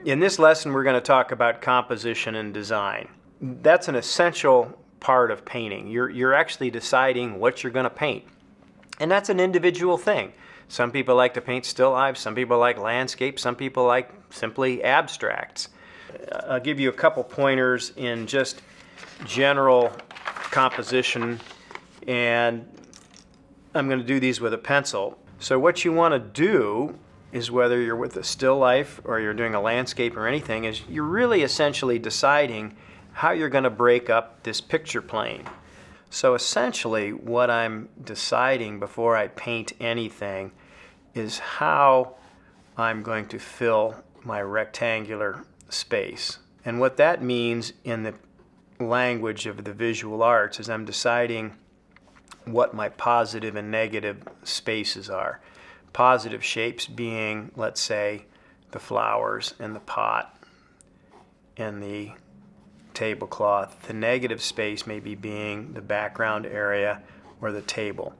In this lesson, we're going to talk about composition and design. That's an essential part of painting. You're actually deciding what you're going to paint. And that's an individual thing. Some people like to paint still life, some people like landscape, some people like simply abstracts. I'll give you a couple pointers in just general composition, and I'm going to do these with a pencil. So what you want to do is, whether you're with a still life or you're doing a landscape or anything, is you're really essentially deciding how you're going to break up this picture plane. So essentially what I'm deciding before I paint anything is how I'm going to fill my rectangular space. And what that means in the language of the visual arts is I'm deciding what my positive and negative spaces are. Positive shapes being, let's say, the flowers and the pot and the tablecloth. The negative space maybe being the background area or the table.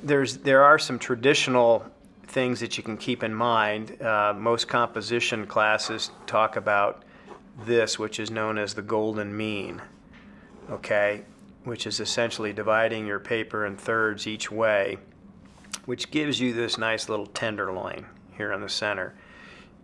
There are some traditional things that you can keep in mind. Most composition classes talk about this, which is known as the golden mean, okay, which is essentially dividing your paper in thirds each way, which gives you this nice little tenderloin here in the center.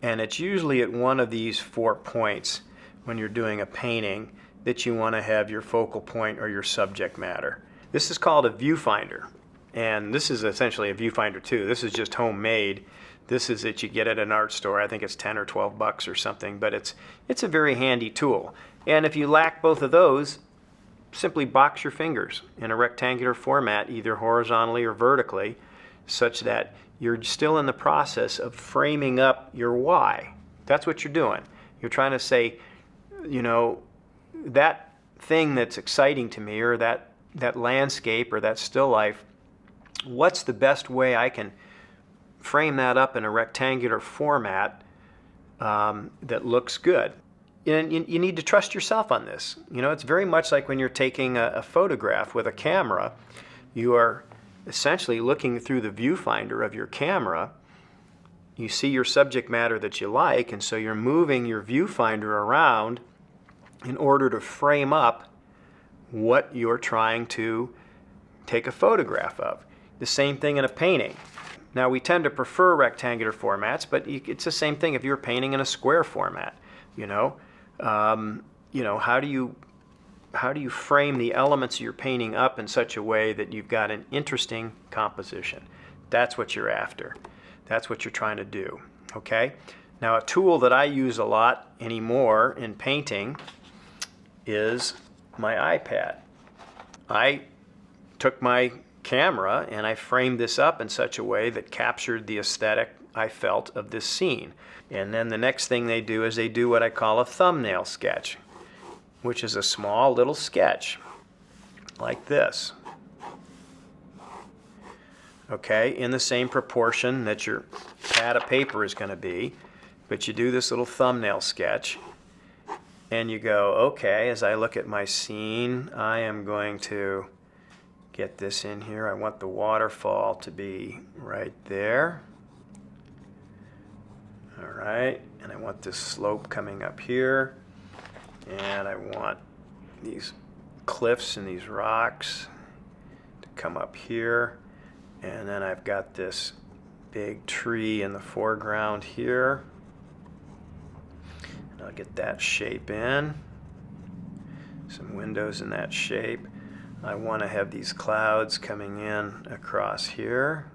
And it's usually at one of these 4 points when you're doing a painting that you want to have your focal point or your subject matter. This is called a viewfinder, and this is essentially a viewfinder too. This is just homemade. This is that you get at an art store. I think it's 10 or 12 bucks or something, but it's a very handy tool. And if you lack both of those, simply box your fingers in a rectangular format, either horizontally or vertically, such that you're still in the process of framing up your why. That's what you're doing. You're trying to say, you know, that thing that's exciting to me, or that landscape or that still life, what's the best way I can frame that up in a rectangular format that looks good? And you need to trust yourself on this. You know, it's very much like when you're taking a photograph with a camera. You are essentially looking through the viewfinder of your camera. You see your subject matter that you like, and so you're moving your viewfinder around in order to frame up what you're trying to take a photograph of. The same thing in a painting. Now, we tend to prefer rectangular formats, but it's the same thing if you're painting in a square format. You know, how do you frame the elements you're painting up in such a way that you've got an interesting composition? That's what you're after. That's what you're trying to do. Okay. Now, a tool that I use a lot anymore in painting is my iPad. I took my camera and I framed this up in such a way that captured the aesthetic I felt of this scene. And then the next thing they do is they do what I call a thumbnail sketch, which is a small little sketch like this. Okay, in the same proportion that your pad of paper is going to be, but you do this little thumbnail sketch and you go, okay, as I look at my scene, I am going to get this in here. I want the waterfall to be right there. All right, and I want this slope coming up here, and I want these cliffs and these rocks to come up here, and then I've got this big tree in the foreground here. And I'll get that shape in, some windows in that shape. I want to have these clouds coming in across here.